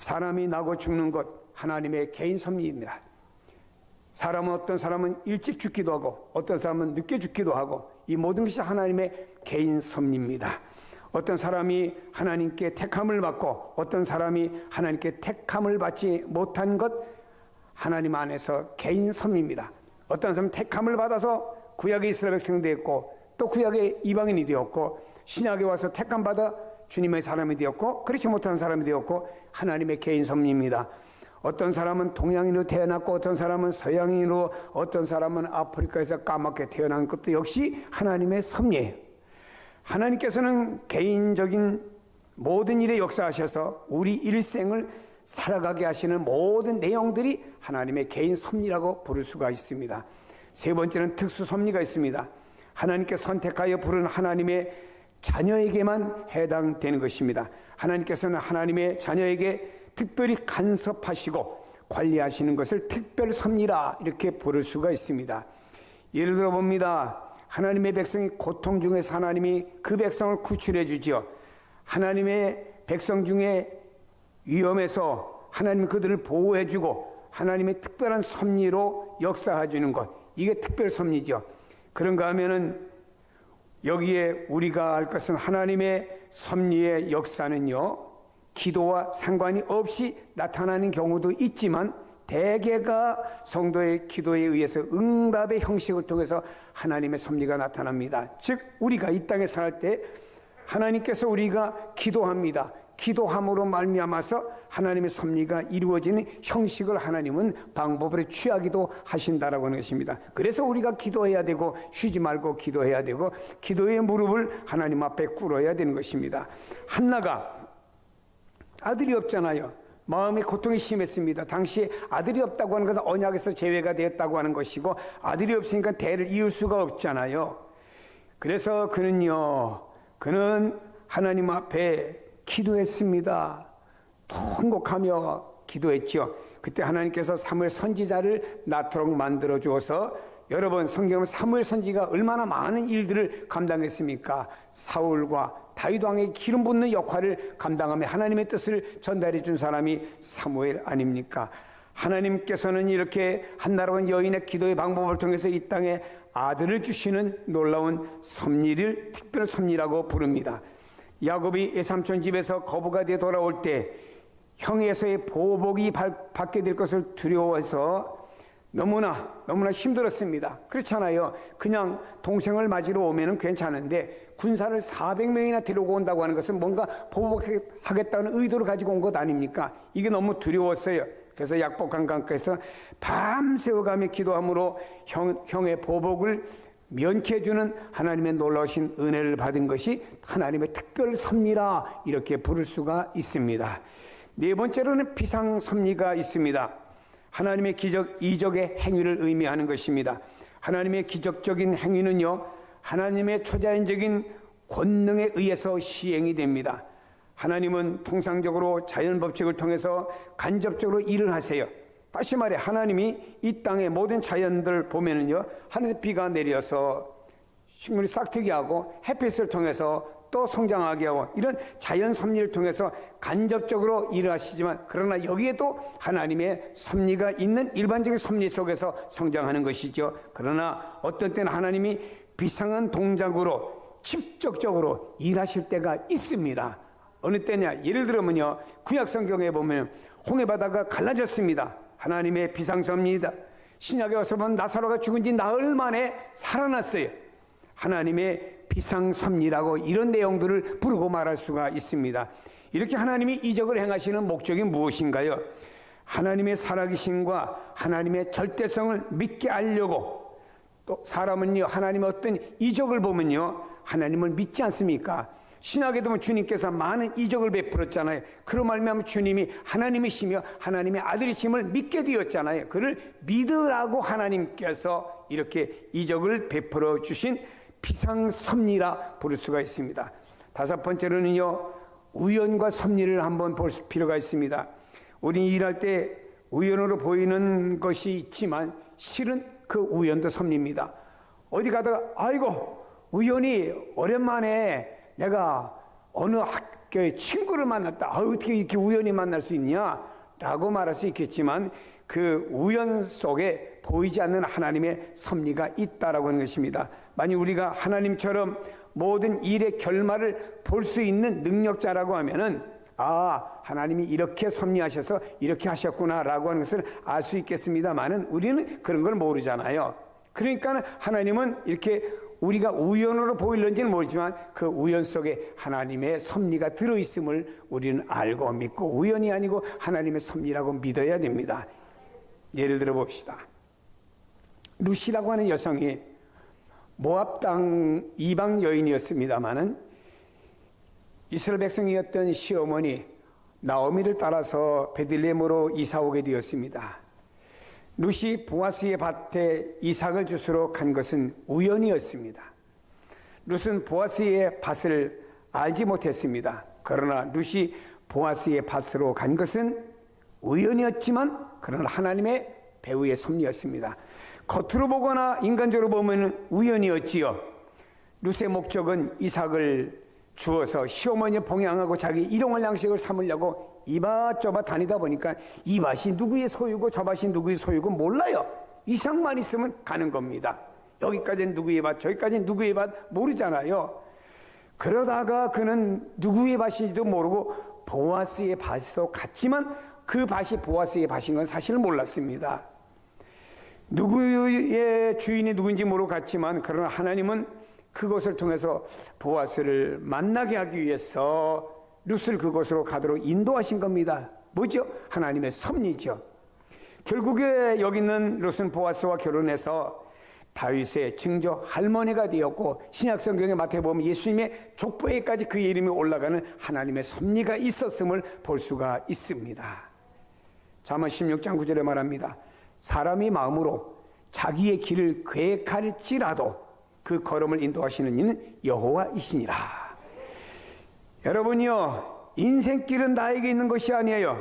사람이 나고 죽는 것 하나님의 개인 섭리입니다. 어떤 사람은 일찍 죽기도 하고 어떤 사람은 늦게 죽기도 하고 이 모든 것이 하나님의 개인 섭리입니다. 어떤 사람이 하나님께 택함을 받고 어떤 사람이 하나님께 택함을 받지 못한 것 하나님 안에서 개인 섭리입니다. 어떤 사람은 택함을 받아서 구약의 이스라엘 백성이 되었고 또 구약의 이방인이 되었고 신약에 와서 택함 받아 주님의 사람이 되었고 그렇지 못한 사람이 되었고 하나님의 개인 섭리입니다. 어떤 사람은 동양인으로 태어났고 어떤 사람은 서양인으로 어떤 사람은 아프리카에서 까맣게 태어난 것도 역시 하나님의 섭리예요. 하나님께서는 개인적인 모든 일에 역사하셔서 우리 일생을 살아가게 하시는 모든 내용들이 하나님의 개인 섭리라고 부를 수가 있습니다. 세 번째는 특수 섭리가 있습니다. 하나님께 선택하여 부른 하나님의 자녀에게만 해당되는 것입니다. 하나님께서는 하나님의 자녀에게 특별히 간섭하시고 관리하시는 것을 특별 섭리라 이렇게 부를 수가 있습니다. 예를 들어 봅니다. 하나님의 백성이 고통 중에서 하나님이 그 백성을 구출해 주지요. 하나님의 백성 중에 위험에서 하나님이 그들을 보호해 주고 하나님의 특별한 섭리로 역사해 주는 것, 이게 특별 섭리죠. 그런가 하면은 여기에 우리가 알 것은 하나님의 섭리의 역사는요, 기도와 상관이 없이 나타나는 경우도 있지만 대개가 성도의 기도에 의해서 응답의 형식을 통해서 하나님의 섭리가 나타납니다. 즉 우리가 이 땅에 살 때 하나님께서 우리가 기도합니다. 기도함으로 말미암아서 하나님의 섭리가 이루어지는 형식을 하나님은 방법으로 취하기도 하신다라고 하는 것입니다. 그래서 우리가 기도해야 되고 쉬지 말고 기도해야 되고 기도의 무릎을 하나님 앞에 꿇어야 되는 것입니다. 한나가 아들이 없잖아요. 마음의 고통이 심했습니다. 당시 아들이 없다고 하는 것은 언약에서 제외가 되었다고 하는 것이고 아들이 없으니까 대를 이을 수가 없잖아요. 그래서 그는 하나님 앞에 기도했습니다. 통곡하며 기도했죠. 그때 하나님께서 사무엘 선지자를 낳도록 만들어 주어서 여러분 성경은 사무엘 선지가 얼마나 많은 일들을 감당했습니까? 사울과 다윗 왕의 기름 붓는 역할을 감당하며 하나님의 뜻을 전달해 준 사람이 사무엘 아닙니까? 하나님께서는 이렇게 한나라는 여인의 기도의 방법을 통해서 이 땅에 아들을 주시는 놀라운 섭리를 특별 섭리라고 부릅니다. 야곱이 외삼촌 집에서 거부가 되어 돌아올 때 형에서의 보복이 받게 될 것을 두려워해서 너무나 힘들었습니다. 그렇잖아요. 그냥 동생을 맞으러 오면은 괜찮은데 군사를 400명이나 데리고 온다고 하는 것은 뭔가 보복하겠다는 의도를 가지고 온 것 아닙니까? 이게 너무 두려웠어요. 그래서 약복한 강가에서 밤새워가며 기도함으로 형의 보복을 면케해주는 하나님의 놀라우신 은혜를 받은 것이 하나님의 특별 섭리라 이렇게 부를 수가 있습니다. 네 번째로는 비상 섭리가 있습니다. 하나님의 기적, 이적의 행위를 의미하는 것입니다. 하나님의 기적적인 행위는요, 하나님의 초자연적인 권능에 의해서 시행이 됩니다. 하나님은 통상적으로 자연법칙을 통해서 간접적으로 일을 하세요. 다시 말해 하나님이 이 땅의 모든 자연들 보면은요, 하늘에서 비가 내려서 식물이 싹트게 하고 햇빛을 통해서 또 성장하게 하고 이런 자연 섭리를 통해서 간접적으로 일을 하시지만 그러나 여기에도 하나님의 섭리가 있는 일반적인 섭리 속에서 성장하는 것이죠. 그러나 어떤 때는 하나님이 비상한 동작으로 직접적으로 일하실 때가 있습니다. 어느 때냐? 예를 들면요, 구약 성경에 보면 홍해바다가 갈라졌습니다. 하나님의 비상섭리이다. 신약에 와서 보면 나사로가 죽은 지 나흘 만에 살아났어요. 하나님의 비상섭리라고 이런 내용들을 부르고 말할 수가 있습니다. 이렇게 하나님이 이적을 행하시는 목적이 무엇인가요? 하나님의 살아계심과 하나님의 절대성을 믿게 하려고. 또 사람은요, 하나님의 어떤 이적을 보면요, 하나님을 믿지 않습니까? 신약에도 보면 주님께서 많은 이적을 베풀었잖아요. 그로 말미암아 주님이 하나님이시며 하나님의 아들이심을 믿게 되었잖아요. 그를 믿으라고 하나님께서 이렇게 이적을 베풀어 주신 비상섭리라 부를 수가 있습니다. 다섯 번째로는요, 우연과 섭리를 한번 볼 필요가 있습니다. 우리 일할 때 우연으로 보이는 것이 있지만 실은 그 우연도 섭리입니다. 어디 가다가 아이고 우연히 오랜만에 내가 어느 학교에 친구를 만났다. 어떻게 이렇게 우연히 만날 수 있냐? 라고 말할 수 있겠지만 그 우연 속에 보이지 않는 하나님의 섭리가 있다라고 하는 것입니다. 만약 우리가 하나님처럼 모든 일의 결말을 볼 수 있는 능력자라고 하면은 하나님이 이렇게 섭리하셔서 이렇게 하셨구나라고 하는 것을 알 수 있겠습니다만은 우리는 그런 걸 모르잖아요. 그러니까 하나님은 이렇게 우리가 우연으로 보일는지는 모르지만 그 우연 속에 하나님의 섭리가 들어있음을 우리는 알고 믿고 우연이 아니고 하나님의 섭리라고 믿어야 됩니다. 예를 들어 봅시다. 루시라고 하는 여성이 모압 땅 이방 여인이었습니다마는 이스라엘 백성이었던 시어머니 나오미를 따라서 베들레헴으로 이사 오게 되었습니다. 루시 보아스의 밭에 이삭을 주스러 간 것은 우연이었습니다. 룻은 보아스의 밭을 알지 못했습니다. 그러나 룻이 보아스의 밭으로 간 것은 우연이었지만 그러나 하나님의 배후의 섭리였습니다. 겉으로 보거나 인간적으로 보면 우연이었지요. 룻의 목적은 이삭을 주어서 시어머니에 봉양하고 자기 일용할 양식을 삼으려고 이밭저밭 다니다 보니까 이 밭이 누구의 소유고 저 밭이 누구의 소유고 몰라요. 이삭만 있으면 가는 겁니다. 여기까지는 누구의 밭, 저기까지는 누구의 밭 모르잖아요. 그러다가 그는 누구의 밭인지도 모르고 보아스의 밭으로 갔지만 그 밭이 보아스의 밭인 건 사실 몰랐습니다. 누구의 주인이 누군지 모르고 갔지만 그러나 하나님은 그것을 통해서 보아스를 만나게 하기 위해서 룻을 그곳으로 가도록 인도하신 겁니다. 뭐죠? 하나님의 섭리죠. 결국에 여기 있는 룻은 보아스와 결혼해서 다윗의 증조 할머니가 되었고 신약성경에 마태복음 예수님의 족보에까지 그의 이름이 올라가는 하나님의 섭리가 있었음을 볼 수가 있습니다. 잠언 16장 9절에 말합니다. 사람이 마음으로 자기의 길을 계획할지라도 그 걸음을 인도하시는 이는 여호와이시니라. 여러분이요, 인생길은 나에게 있는 것이 아니에요.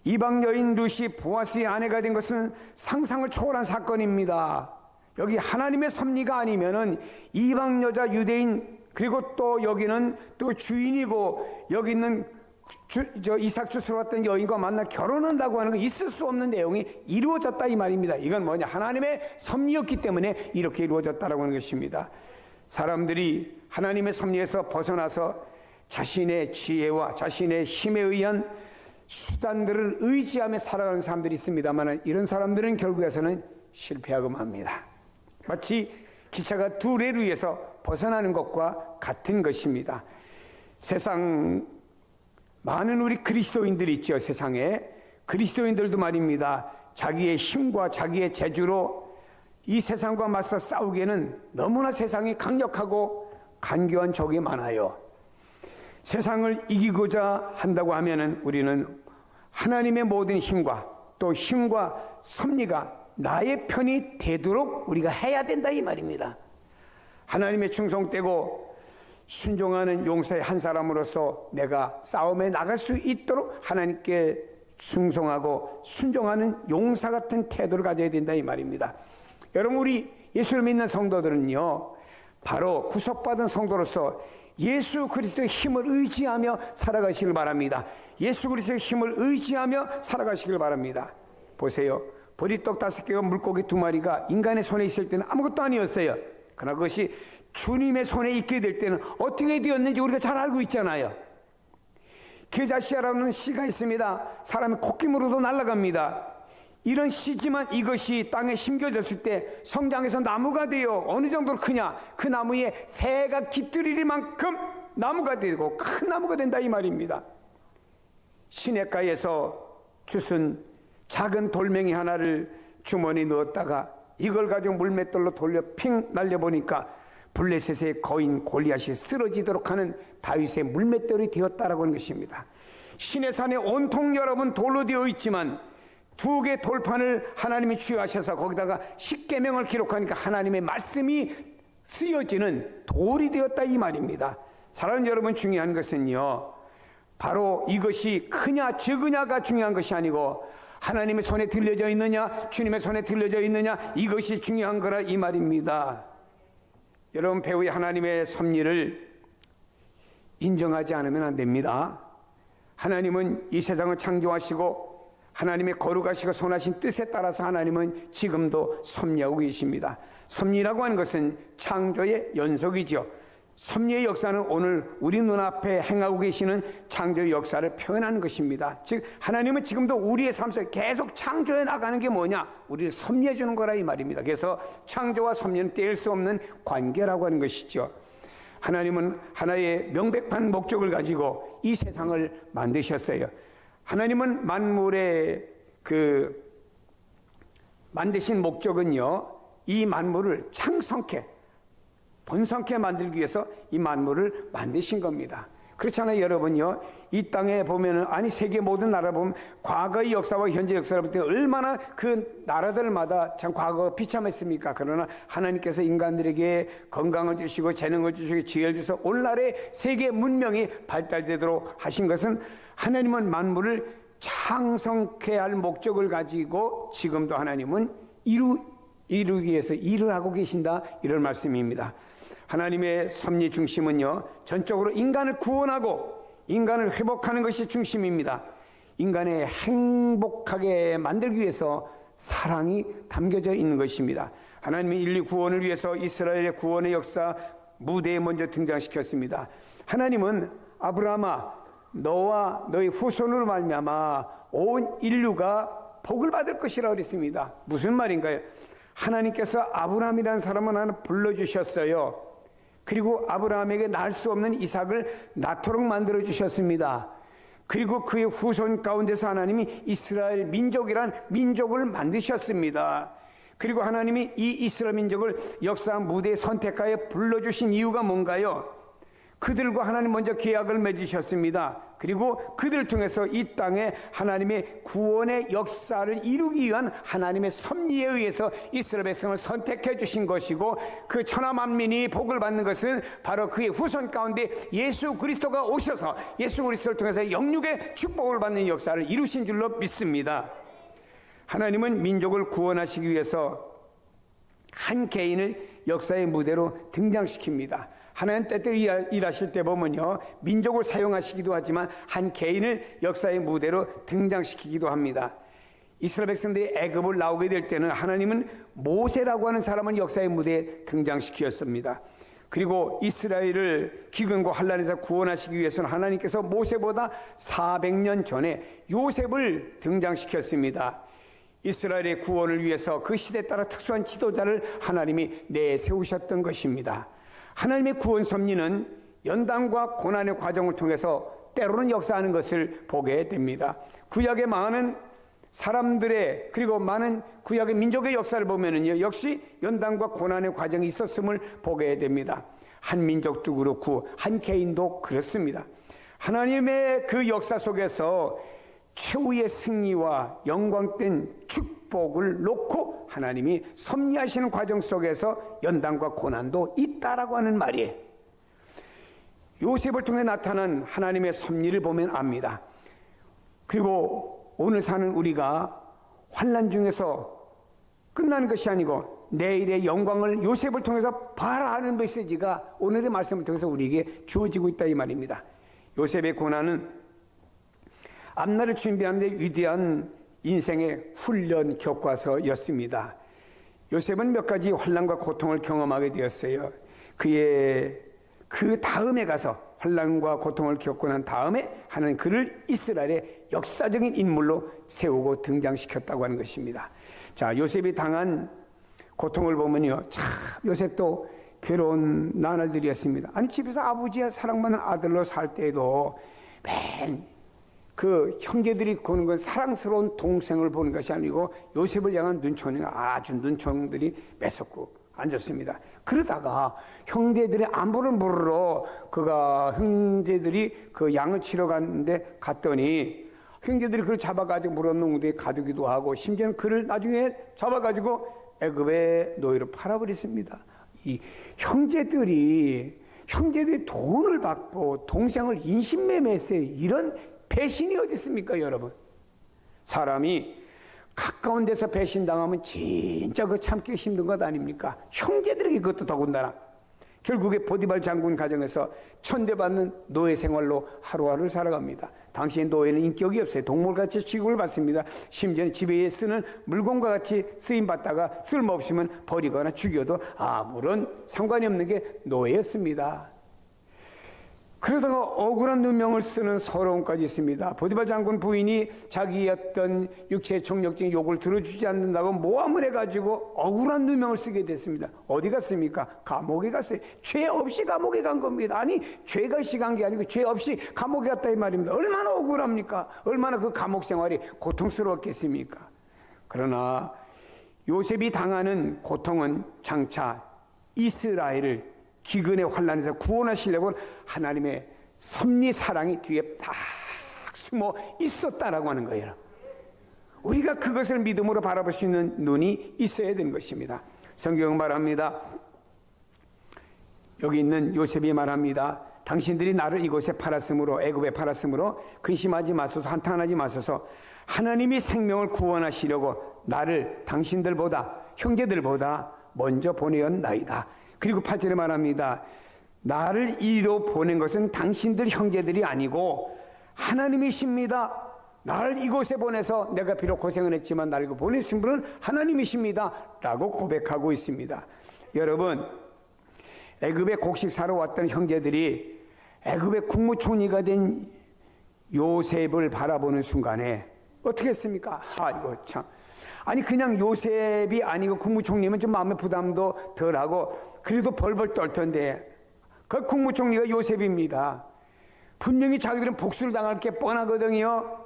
이방 여인 룻이 보아스의 아내가 된 것은 상상을 초월한 사건입니다. 여기 하나님의 섭리가 아니면은 이방 여자 유대인 그리고 또 여기는 또 주인이고 여기 있는 이삭 주스러 왔던 여인과 만나 결혼한다고 하는 거 있을 수 없는 내용이 이루어졌다 이 말입니다. 이건 뭐냐? 하나님의 섭리였기 때문에 이렇게 이루어졌다라고 하는 것입니다. 사람들이 하나님의 섭리에서 벗어나서 자신의 지혜와 자신의 힘에 의한 수단들을 의지하며 살아가는 사람들이 있습니다만 이런 사람들은 결국에서는 실패하고 맙니다. 마치 기차가 두 레일 위에서 벗어나는 것과 같은 것입니다. 세상 많은 우리 그리스도인들이 있죠. 세상에 그리스도인들도 말입니다. 자기의 힘과 자기의 재주로 이 세상과 맞서 싸우기에는 너무나 세상이 강력하고 간교한 적이 많아요. 세상을 이기고자 한다고 하면은 우리는 하나님의 모든 힘과 또 힘과 섭리가 나의 편이 되도록 우리가 해야 된다 이 말입니다. 하나님의 충성되고 순종하는 용사의 한 사람으로서 내가 싸움에 나갈 수 있도록 하나님께 충성하고 순종하는 용사 같은 태도를 가져야 된다 이 말입니다. 여러분 우리 예수를 믿는 성도들은요 바로 구속받은 성도로서 예수 그리스도의 힘을 의지하며 살아가시길 바랍니다. 예수 그리스도의 힘을 의지하며 살아가시길 바랍니다. 보세요. 보리떡 5개와 물고기 2마리가 인간의 손에 있을 때는 아무것도 아니었어요. 그러나 그것이 주님의 손에 있게 될 때는 어떻게 되었는지 우리가 잘 알고 있잖아요. 게자시아라는 시가 있습니다. 사람이 콧김으로도 날아갑니다. 이런 시지만 이것이 땅에 심겨졌을 때 성장해서 나무가 되어 어느 정도로 크냐? 그 나무에 새가 깃들일 만큼 나무가 되고 큰 나무가 된다 이 말입니다. 시냇가에서 주순 작은 돌멩이 하나를 주머니에 넣었다가 이걸 가지고 물맷돌로 돌려 핑 날려보니까 블레셋의 거인 골리앗이 쓰러지도록 하는 다윗의 물맷돌이 되었다라고 하는 것입니다. 시내산에 온통 여러분 돌로 되어 있지만 2개 돌판을 하나님이 취하셔서 거기다가 십계명을 기록하니까 하나님의 말씀이 쓰여지는 돌이 되었다 이 말입니다. 사랑하는 여러분 중요한 것은요 바로 이것이 크냐 적으냐가 중요한 것이 아니고 하나님의 손에 들려져 있느냐 주님의 손에 들려져 있느냐 이것이 중요한 거라 이 말입니다. 여러분 배우의 하나님의 섭리를 인정하지 않으면 안 됩니다. 하나님은 이 세상을 창조하시고 하나님의 거룩하시고 선하신 뜻에 따라서 하나님은 지금도 섭리하고 계십니다. 섭리라고 하는 것은 창조의 연속이죠. 섭리의 역사는 오늘 우리 눈앞에 행하고 계시는 창조의 역사를 표현하는 것입니다. 즉 하나님은 지금도 우리의 삶 속에 계속 창조해 나가는 게 뭐냐? 우리를 섭리해 주는 거라 이 말입니다. 그래서 창조와 섭리는 뗄 수 없는 관계라고 하는 것이죠. 하나님은 하나의 명백한 목적을 가지고 이 세상을 만드셨어요. 하나님은 만물의 만드신 목적은요, 이 만물을 창성케 번성케 만들기 위해서 이 만물을 만드신 겁니다. 그렇잖아요, 여러분요. 이 땅에 보면은, 아니 세계 모든 나라 보면 과거의 역사와 현재 역사를 볼 때 얼마나 그 나라들마다 참 과거 비참했습니까? 그러나 하나님께서 인간들에게 건강을 주시고 재능을 주시고 지혜를 주셔서 오늘날의 세계 문명이 발달되도록 하신 것은 하나님은 만물을 창성케 할 목적을 가지고 지금도 하나님은 이루기 위해서 일을 하고 계신다, 이런 말씀입니다. 하나님의 섭리 중심은요, 전적으로 인간을 구원하고 인간을 회복하는 것이 중심입니다. 인간의 행복하게 만들기 위해서 사랑이 담겨져 있는 것입니다. 하나님의 인류 구원을 위해서 이스라엘의 구원의 역사 무대에 먼저 등장시켰습니다. 하나님은 아브라함아, 너와 너의 후손으로 말미암아 온 인류가 복을 받을 것이라고 그랬습니다. 무슨 말인가요? 하나님께서 아브라함이라는 사람을 하나 불러주셨어요. 그리고 아브라함에게 낳을 수 없는 이삭을 낳도록 만들어 주셨습니다. 그리고 그의 후손 가운데서 하나님이 이스라엘 민족이란 민족을 만드셨습니다. 그리고 하나님이 이 이스라엘 민족을 역사 무대에 선택하여 불러주신 이유가 뭔가요? 그들과 하나님 먼저 계약을 맺으셨습니다. 그리고 그들을 통해서 이 땅에 하나님의 구원의 역사를 이루기 위한 하나님의 섭리에 의해서 이스라엘 백성을 선택해 주신 것이고, 그 천하 만민이 복을 받는 것은 바로 그의 후손 가운데 예수 그리스도가 오셔서 예수 그리스도를 통해서 영육의 축복을 받는 역사를 이루신 줄로 믿습니다. 하나님은 민족을 구원하시기 위해서 한 개인을 역사의 무대로 등장시킵니다. 하나님 때때로 일하실 때 보면요, 민족을 사용하시기도 하지만 한 개인을 역사의 무대로 등장시키기도 합니다. 이스라엘 백성들이 애굽을 나오게 될 때는 하나님은 모세라고 하는 사람을 역사의 무대에 등장시켰습니다. 그리고 이스라엘을 기근과 환난에서 구원하시기 위해서는 하나님께서 모세보다 400년 전에 요셉을 등장시켰습니다. 이스라엘의 구원을 위해서 그 시대에 따라 특수한 지도자를 하나님이 내세우셨던 것입니다. 하나님의 구원 섭리는 연단과 고난의 과정을 통해서 때로는 역사하는 것을 보게 됩니다. 구약의 많은 사람들의, 그리고 많은 구약의 민족의 역사를 보면은요, 역시 연단과 고난의 과정이 있었음을 보게 됩니다. 한 민족도 그렇고 한 개인도 그렇습니다. 하나님의 그 역사 속에서 최후의 승리와 영광된 축복을 놓고 하나님이 섭리하시는 과정 속에서 연단과 고난도 있다라고 하는 말이에요. 요셉을 통해 나타난 하나님의 섭리를 보면 압니다. 그리고 오늘 사는 우리가 환난 중에서 끝나는 것이 아니고 내일의 영광을 요셉을 통해서 봐라 하는 메시지가 오늘의 말씀을 통해서 우리에게 주어지고 있다 이 말입니다. 요셉의 고난은 앞날을 준비하는 데 위대한 인생의 훈련 교과서였습니다. 요셉은 몇 가지 환난과 고통을 경험하게 되었어요. 그의 그 다음에 가서 환난과 고통을 겪고 난 다음에 하나님 그를 이스라엘의 역사적인 인물로 세우고 등장시켰다고 하는 것입니다. 자, 요셉이 당한 고통을 보면요, 참 요셉도 괴로운 나날들이었습니다. 아니, 집에서 아버지의 사랑받는 아들로 살 때에도 매일 그 형제들이 보는 건 사랑스러운 동생을 보는 것이 아니고 요셉을 향한 눈총이 아주 눈총들이 매섭고 앉았습니다. 그러다가 형제들의 안부를 물으러 그가 형제들이 그 양을 치러 갔는데 갔더니 형제들이 그를 잡아가지고 물어놓은 가두기도 하고 심지어는 그를 나중에 잡아가지고 애굽의 노예로 팔아버렸습니다. 이 형제들이 돈을 받고 동생을 인신매매했어요. 이런 배신이 어디 있습니까, 여러분? 사람이 가까운 데서 배신당하면 진짜 그 참기 힘든 것 아닙니까? 형제들에게 그것도 더군다나 결국에 보디발 장군 가정에서 천대받는 노예 생활로 하루하루를 살아갑니다. 당시의 노예는 인격이 없어요. 동물같이 취급을 받습니다. 심지어는 집에 쓰는 물건과 같이 쓰임받다가 쓸모없으면 버리거나 죽여도 아무런 상관이 없는 게 노예였습니다. 그러다가 억울한 누명을 쓰는 서러움까지 있습니다. 보디발 장군 부인이 자기의 어떤 육체의 정력적인 욕을 들어주지 않는다고 모함을 해가지고 억울한 누명을 쓰게 됐습니다. 어디 갔습니까? 감옥에 갔어요. 죄 없이 감옥에 간 겁니다. 아니, 죄가 없이 간 게 아니고 죄 없이 감옥에 갔다 이 말입니다. 얼마나 억울합니까? 얼마나 그 감옥 생활이 고통스러웠겠습니까? 그러나 요셉이 당하는 고통은 장차 이스라엘을 기근의 환난에서 구원하시려고 하나님의 섭리 사랑이 뒤에 딱 숨어 있었다라고 하는 거예요. 우리가 그것을 믿음으로 바라볼 수 있는 눈이 있어야 되는 것입니다. 성경은 말합니다. 여기 있는 요셉이 말합니다. 당신들이 나를 이곳에 팔았으므로, 애굽에 팔았으므로 근심하지 마소서, 한탄하지 마소서. 하나님이 생명을 구원하시려고 나를 당신들보다, 형제들보다 먼저 보내었나이다. 그리고 8절에 말합니다. 나를 이리로 보낸 것은 당신들 형제들이 아니고 하나님이십니다. 나를 이곳에 보내서 내가 비록 고생을 했지만 나를 보내신 분은 하나님이십니다. 라고 고백하고 있습니다. 여러분, 애굽에 곡식사러 왔던 형제들이 애굽의 국무총리가 된 요셉을 바라보는 순간에 어떻게 했습니까? 이거 참. 아니, 그냥 요셉이 아니고 국무총리면 좀 마음의 부담도 덜하고 그래도 벌벌 떨 텐데, 그 국무총리가 요셉입니다. 분명히 자기들은 복수를 당할 게 뻔하거든요.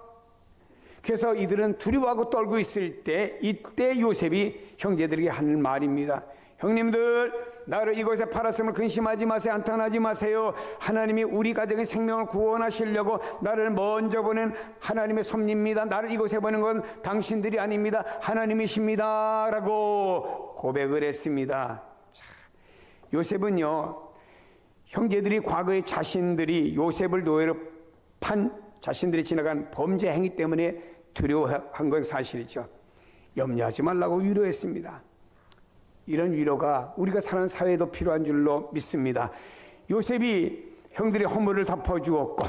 그래서 이들은 두려워하고 떨고 있을 때, 이때 요셉이 형제들에게 하는 말입니다. 형님들, 나를 이곳에 팔았음을 근심하지 마세요. 한탄하지 마세요. 하나님이 우리 가정의 생명을 구원하시려고 나를 먼저 보낸 하나님의 섭리입니다. 나를 이곳에 보낸 건 당신들이 아닙니다. 하나님이십니다. 라고 고백을 했습니다. 요셉은요, 형제들이 과거에 자신들이 요셉을 노예로 판 자신들이 지나간 범죄 행위 때문에 두려워한 건 사실이죠. 염려하지 말라고 위로했습니다. 이런 위로가 우리가 사는 사회에도 필요한 줄로 믿습니다. 요셉이 형들의 허물을 덮어주었고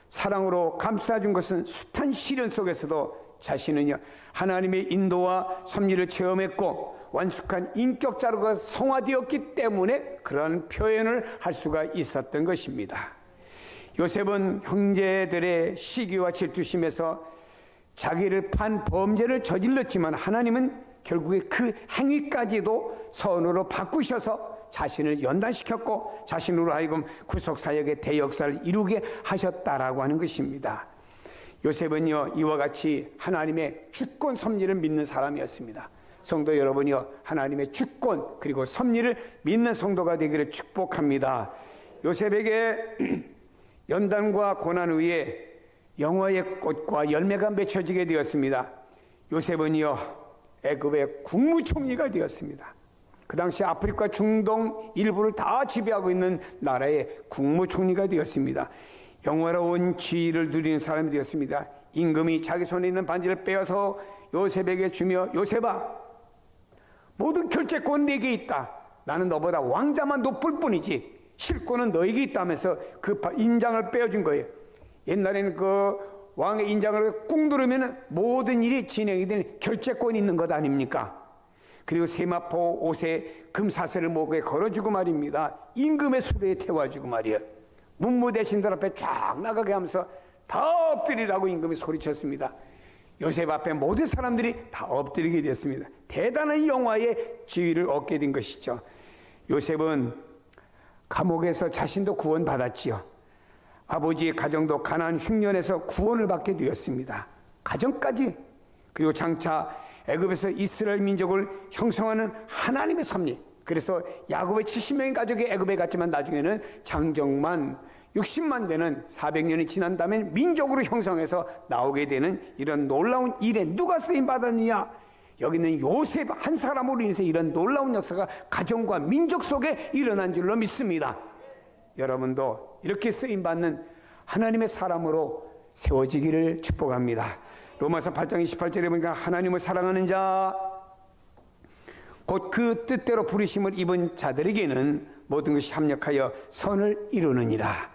사랑으로 감싸준 것은 숱한 시련 속에서도 자신은요, 하나님의 인도와 섭리를 체험했고 완숙한 인격자로가 성화되었기 때문에 그런 표현을 할 수가 있었던 것입니다. 요셉은 형제들의 시기와 질투심에서 자기를 판 범죄를 저질렀지만 하나님은 결국에 그 행위까지도 선으로 바꾸셔서 자신을 연단시켰고 자신으로 하여금 구속사역의 대역사를 이루게 하셨다라고 하는 것입니다. 요셉은요, 이와 같이 하나님의 주권 섭리를 믿는 사람이었습니다. 성도 여러분이요, 하나님의 주권 그리고 섭리를 믿는 성도가 되기를 축복합니다. 요셉에게 연단과 고난 후에 영화의 꽃과 열매가 맺혀지게 되었습니다. 요셉은요, 애굽의 국무총리가 되었습니다. 그 당시 아프리카 중동 일부를 다 지배하고 있는 나라의 국무총리가 되었습니다. 영화로운 지위를 누리는 사람이 되었습니다. 임금이 자기 손에 있는 반지를 빼어서 요셉에게 주며, 요셉아, 모든 결재권 내게 있다. 나는 너보다 왕자만 높을 뿐이지 실권은 너에게 있다면서 그 인장을 빼어준 거예요. 옛날에는 그 왕의 인장을 꾹 누르면 모든 일이 진행이 되는 결재권이 있는 것 아닙니까? 그리고 세마포 옷에 금사슬을 목에 걸어주고 말입니다. 임금의 수레에 태워주고 말이에요. 문무대신들 앞에 쫙 나가게 하면서 다 엎드리라고 임금이 소리쳤습니다. 요셉 앞에 모든 사람들이 다 엎드리게 됐습니다. 대단한 영화의 지위를 얻게 된 것이죠. 요셉은 감옥에서 자신도 구원받았지요. 아버지의 가정도 가나안 흉년에서 구원을 받게 되었습니다. 가정까지. 그리고 장차 애굽에서 이스라엘 민족을 형성하는 하나님의 섭리. 그래서 야곱의 70명의 가족이 애굽에 갔지만 나중에는 장정만 60만 되는 400년이 지난 다음에 민족으로 형성해서 나오게 되는 이런 놀라운 일에 누가 쓰임 받았느냐? 여기 있는 요셉 한 사람으로 인해서 이런 놀라운 역사가 가정과 민족 속에 일어난 줄로 믿습니다. 여러분도 이렇게 쓰임받는 하나님의 사람으로 세워지기를 축복합니다. 로마서 8장 28절에 보니까 하나님을 사랑하는 자 곧 그 뜻대로 부르심을 입은 자들에게는 모든 것이 합력하여 선을 이루느니라.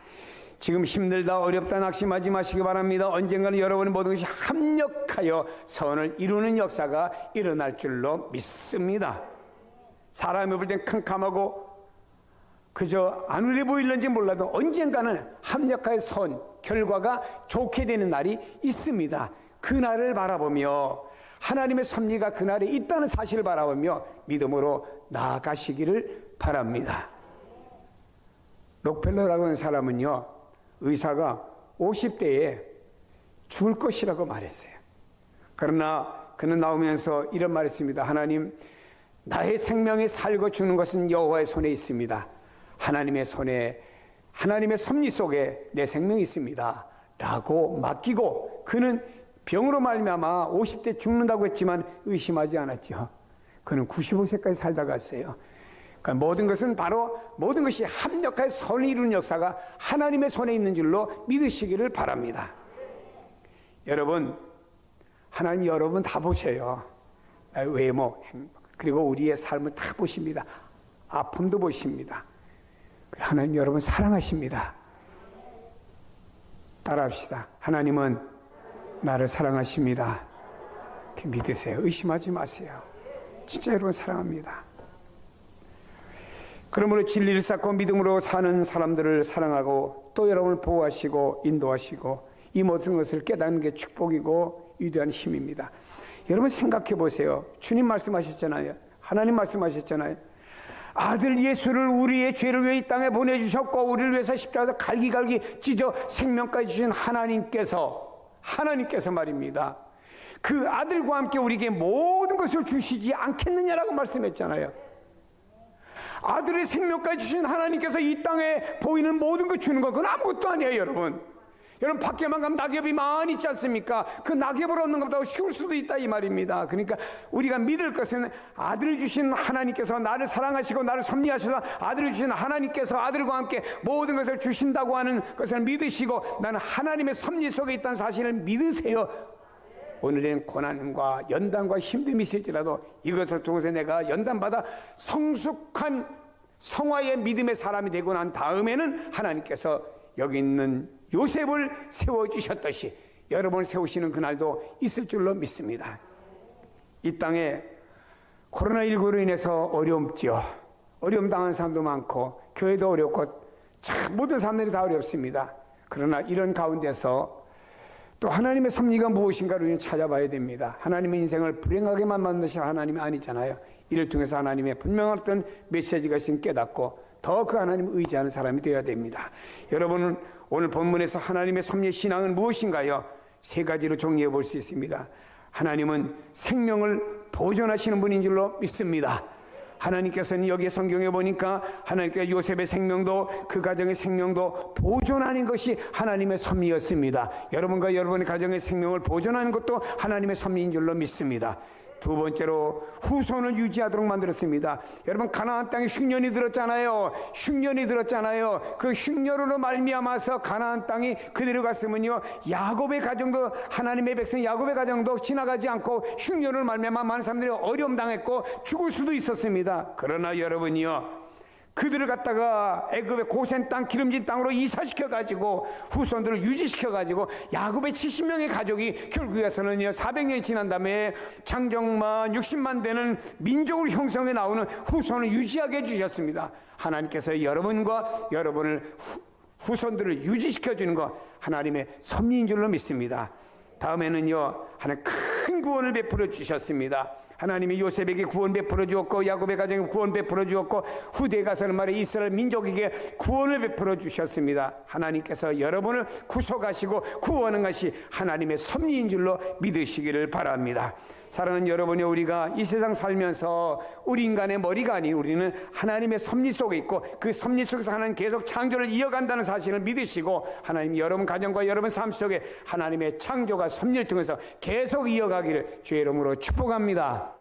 지금 힘들다 어렵다 낙심하지 마시기 바랍니다. 언젠가는 여러분의 모든 것이 합력하여 선을 이루는 역사가 일어날 줄로 믿습니다. 사람이 볼 땐 캄캄하고 그저 안울해 보일는지 몰라도 언젠가는 합력하여 선 결과가 좋게 되는 날이 있습니다. 그 날을 바라보며 하나님의 섭리가 그 날에 있다는 사실을 바라보며 믿음으로 나아가시기를 바랍니다. 록펠러라고 하는 사람은요, 의사가 50대에 죽을 것이라고 말했어요. 그러나 그는 나오면서 이런 말했습니다. 하나님, 나의 생명에 살고 죽는 것은 여호와의 손에 있습니다. 하나님의 손에, 하나님의 섭리 속에 내 생명이 있습니다 라고 맡기고, 그는 병으로 말미암아 50대 죽는다고 했지만 의심하지 않았죠. 그는 95세까지 살다 갔어요. 그러니까 모든 것이 합력하여 선을 이루는 역사가 하나님의 손에 있는 줄로 믿으시기를 바랍니다. 여러분, 하나님 여러분 다 보셔요. 외모, 행복, 그리고 우리의 삶을 다 보십니다. 아픔도 보십니다. 하나님 여러분 사랑하십니다. 따라합시다. 하나님은 나를 사랑하십니다. 이렇게 믿으세요. 의심하지 마세요. 진짜 여러분 사랑합니다. 그러므로 진리를 쌓고 믿음으로 사는 사람들을 사랑하고 또 여러분을 보호하시고 인도하시고 이 모든 것을 깨닫는 게 축복이고 위대한 힘입니다. 여러분 생각해 보세요. 주님 말씀하셨잖아요. 하나님 말씀하셨잖아요. 아들 예수를 우리의 죄를 위해 이 땅에 보내주셨고 우리를 위해서 십자가에서 갈기갈기 찢어 생명까지 주신 하나님께서 말입니다. 그 아들과 함께 우리에게 모든 것을 주시지 않겠느냐라고 말씀했잖아요. 아들의 생명까지 주신 하나님께서 이 땅에 보이는 모든 것 주는 것, 그건 아무것도 아니에요. 여러분 밖에만 가면 낙엽이 많이 있지 않습니까? 그 낙엽을 얻는 것보다 쉬울 수도 있다 이 말입니다. 그러니까 우리가 믿을 것은 아들을 주신 하나님께서 나를 사랑하시고 나를 섭리하셔서 아들을 주신 하나님께서 아들과 함께 모든 것을 주신다고 하는 것을 믿으시고 나는 하나님의 섭리 속에 있다는 사실을 믿으세요. 오늘은 고난과 연단과 힘듦이 있을지라도 이것을 통해서 내가 연단받아 성숙한 성화의 믿음의 사람이 되고 난 다음에는 하나님께서 여기 있는 요셉을 세워주셨듯이 여러분을 세우시는 그날도 있을 줄로 믿습니다. 이 땅에 코로나19로 인해서 어려움죠. 어려움 당한 사람도 많고 교회도 어렵고 참 모든 사람들이 다 어렵습니다. 그러나 이런 가운데서 또 하나님의 섭리가 무엇인가를 우리는 찾아봐야 됩니다. 하나님의 인생을 불행하게만 만드신 하나님이 아니잖아요. 이를 통해서 하나님의 분명한 어떤 메시지가 있으면 깨닫고 더 그 하나님을 의지하는 사람이 되어야 됩니다. 여러분은 오늘 본문에서 하나님의 섭리의 신앙은 무엇인가요? 세 가지로 정리해 볼 수 있습니다. 하나님은 생명을 보존하시는 분인 줄로 믿습니다. 하나님께서는 여기 성경에 보니까 하나님께서 요셉의 생명도 그 가정의 생명도 보존하는 것이 하나님의 섭리였습니다. 여러분과 여러분의 가정의 생명을 보존하는 것도 하나님의 섭리인 줄로 믿습니다. 두 번째로 후손을 유지하도록 만들었습니다. 여러분 가나안 땅에 흉년이 들었잖아요. 그 흉년으로 말미암아서 가나안 땅이 그대로 갔으면요 야곱의 가정도 하나님의 백성 야곱의 가정도 지나가지 않고 흉년으로 말미암아 많은 사람들이 어려움 당했고 죽을 수도 있었습니다. 그러나 여러분이요 그들을 갖다가 애굽의 고센 땅 기름진 땅으로 이사시켜가지고 후손들을 유지시켜가지고 야곱의 70명의 가족이 결국에서는요 400년이 지난 다음에 장정만 60만 되는 민족을 형성해 나오는 후손을 유지하게 해주셨습니다. 하나님께서 여러분과 여러분을 후손들을 유지시켜주는 것 하나님의 섭리인 줄로 믿습니다. 다음에는요 하나님 큰 구원을 베풀어 주셨습니다. 하나님이 요셉에게 구원 베풀어 주었고 야곱의 가정에 구원 베풀어 주었고 후대에 가서는 말해 이스라엘 민족에게 구원을 베풀어 주셨습니다. 하나님께서 여러분을 구속하시고 구원하는 것이 하나님의 섭리인 줄로 믿으시기를 바랍니다. 사랑하는 여러분이 우리가 이 세상 살면서 우리 인간의 머리가 아닌 우리는 하나님의 섭리 속에 있고 그 섭리 속에서 하나님 계속 창조를 이어간다는 사실을 믿으시고 하나님 여러분 가정과 여러분 삶 속에 하나님의 창조가 섭리를 통해서 계속 이어가기를 주의 이름으로 축복합니다.